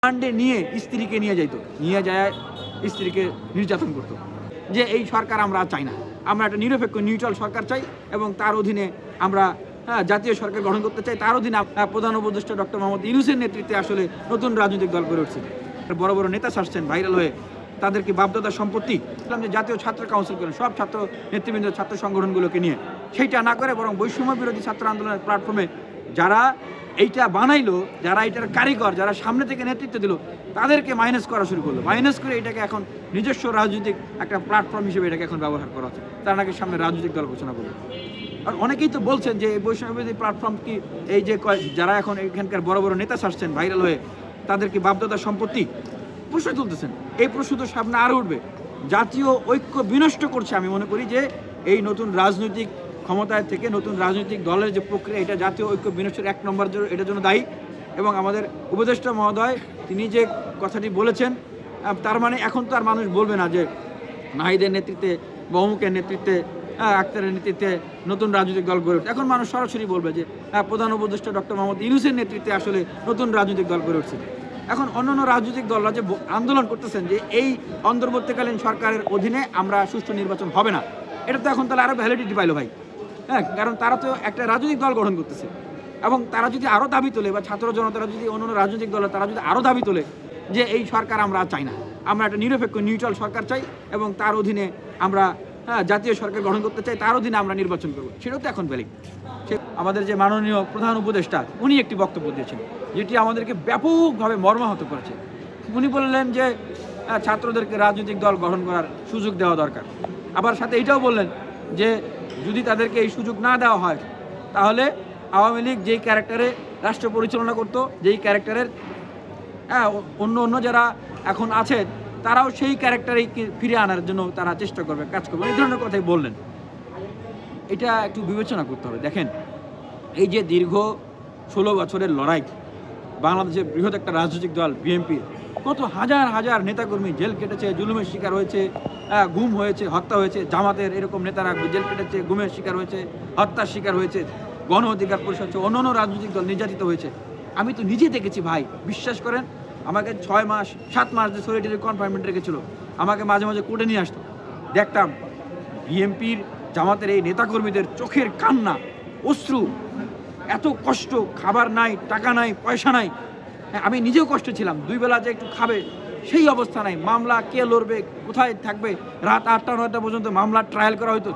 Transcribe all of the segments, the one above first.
রিমান্ডে নিয়ে স্ত্রীকে নিয়ে যাইতো, নিয়ে যায় স্ত্রীকে নির্যাতন করতো। যে এই সরকার আমরা চাই না, আমরা একটা নিরপেক্ষ নিউট্রাল সরকার চাই এবং তার অধীনে আমরা জাতীয় সরকার গঠন করতে চাই। তার অধীনে প্রধান উপদেষ্টা ডক্টর মোহাম্মদ ইউনূসের নেতৃত্বে আসলে নতুন রাজনৈতিক দল গড়ে উঠছে। বড় বড় নেতা আসছেন ভাইরাল হয়ে, তাদেরকে বাপদাদার সম্পত্তি যে জাতীয় ছাত্র কাউন্সিল করেন সব ছাত্র নেতৃবৃন্দ ছাত্র সংগঠনগুলোকে নিয়ে, সেইটা না করে বরং বৈষম্য বিরোধী ছাত্র আন্দোলনের প্ল্যাটফর্মে যারা এইটা বানাইলো, যারা এটার কারিগর, যারা সামনে থেকে নেতৃত্ব দিল, তাদেরকে মাইনাস করা শুরু করলো। মাইনাস করে এটাকে এখন নিজস্ব রাজনৈতিক একটা প্ল্যাটফর্ম হিসেবে এটাকে এখন ব্যবহার করা হচ্ছে। তারা নাকি সামনে রাজনৈতিক দল ঘোষণা করবে। আর অনেকেই তো বলছেন যে এই বৈষম্য বিরোধী প্ল্যাটফর্ম কি, এই যে যারা এখন এখানকার বড় বড় নেতা আসছেন ভাইরাল হয়ে, তাদেরকে বাপদাদার সম্পত্তি প্রশ্ন তুলতেছেন। এই প্রশ্ন তো সামনে আরও উঠবে। জাতীয় ঐক্য বিনষ্ট করছে। আমি মনে করি যে এই নতুন রাজনৈতিক ক্ষমতায় থেকে নতুন রাজনৈতিক দলের যে প্রক্রিয়া, এটা জাতীয় ঐক্য বিনষ্টের 1 নম্বর এটার জন্য দায়ী। এবং আমাদের উপদেষ্টা মহোদয় তিনি যে কথাটি বলেছেন, তার মানে এখন তো আর মানুষ বলবে না যে নাহিদের নেতৃত্বে বা অমুকের নেতৃত্বে, আক্তারের নেতৃত্বে নতুন রাজনৈতিক দল গড়ে উঠছে। এখন মানুষ সরাসরি বলবে যে প্রধান উপদেষ্টা ডক্টর মোহাম্মদ ইউনূসের নেতৃত্বে আসলে নতুন রাজনৈতিক দল গড়ে উঠছে। এখন অন্যান্য রাজনৈতিক দলরা যে আন্দোলন করতেছেন যে এই অন্তর্বর্তীকালীন সরকারের অধীনে আমরা সুষ্ঠু নির্বাচন হবে না, এটা তো এখন তাহলে আরও ভ্যালিডিটি পাইলো ভাই। হ্যাঁ, কারণ তারা তো একটা রাজনৈতিক দল গঠন করতেছে এবং তারা যদি আরও দাবি তোলে, বা ছাত্র জনতারা যদি অন্যান্য রাজনৈতিক দল তারা যদি আরও দাবি তোলে যে এই সরকার আমরা চাই না, আমরা একটা নিরপেক্ষ নিউট্রাল সরকার চাই এবং তার অধীনে আমরা জাতীয় সরকার গঠন করতে চাই, তার অধীনে আমরা নির্বাচন করব, সেটাও তো এখন ভ্যালিড। আমাদের যে মাননীয় প্রধান উপদেষ্টা উনি একটি বক্তব্য দিয়েছেন যেটি আমাদেরকে ব্যাপকভাবে মর্মাহত করেছে। উনি বললেন যে ছাত্রদেরকে রাজনৈতিক দল গঠন করার সুযোগ দেওয়া দরকার। আবার সাথে এটাও বললেন যে যদি তাদেরকে এই সুযোগ না দেওয়া হয় তাহলে আওয়ামী লীগ যেই ক্যারেক্টারে রাষ্ট্র পরিচালনা করতো, যেই ক্যারেক্টারের অন্য যারা এখন আছে তারাও সেই ক্যারেক্টারেই ফিরে আনার জন্য তারা চেষ্টা করবে, কাজ করবে, এই ধরনের কথাই বললেন। এটা একটু বিবেচনা করতে হবে। দেখেন, এই যে দীর্ঘ 16 বছরের লড়াই, বাংলাদেশের বৃহৎ একটা রাজনৈতিক দল বিএনপির কত হাজার হাজার নেতাকর্মী জেল কেটেছে, জুলুমের শিকার হয়েছে, গুম হয়েছে, হত্যা হয়েছে। জামাতের এরকম নেতারা জেল কেটেছে, গুমের শিকার হয়েছে, হত্যার শিকার হয়েছে। গণ অধিকার পরিষদ অন্যান্য রাজনৈতিক দল নির্যাতিত হয়েছে। আমি তো নিজে দেখেছি ভাই, বিশ্বাস করেন। আমাকে 6 মাস 7 মাস যে সলিটারি কনফাইনমেন্ট রেখেছিল, আমাকে মাঝে মাঝে কোর্টে নিয়ে আসতো। দেখতাম বিএনপির জামাতের এই নেতাকর্মীদের চোখের কান্না, অশ্রু, এত কষ্ট, খাবার নাই, টাকা নাই, পয়সা নাই। আমি নিজেও কষ্ট ছিলাম, 2 বেলা যে একটু খাবে সেই অবস্থা নাই। মামলা কে লড়বে, কোথায় থাকবে, রাত 8টা 9টা পর্যন্ত মামলার ট্রায়াল করা হতো।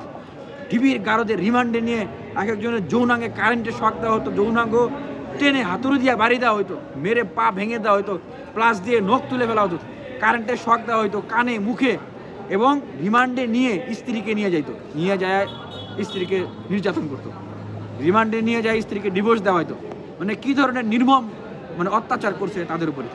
টিভির গারদের রিমান্ডে নিয়ে এক একজনের যৌনাঙ্গে কারেন্টের শক দেওয়া হতো, যৌনাঙ্গ টেনে হাতুড়ি দিয়ে বাড়ি দেওয়া হতো, মেরে পা ভেঙে দেওয়া হতো, প্লাস দিয়ে নখ তুলে ফেলা হতো, কারেন্টের শক দেওয়া হতো কানে মুখে, এবং রিমান্ডে নিয়ে স্ত্রীকে নিয়ে যাইতো, নিয়ে যায় স্ত্রীকে নির্যাতন করতো, রিমান্ডে নিয়ে যায় স্ত্রীকে ডিভোর্স দেওয়া হতো। মানে কী ধরনের নির্মম অত্যাচার করছে তাদের উপরে।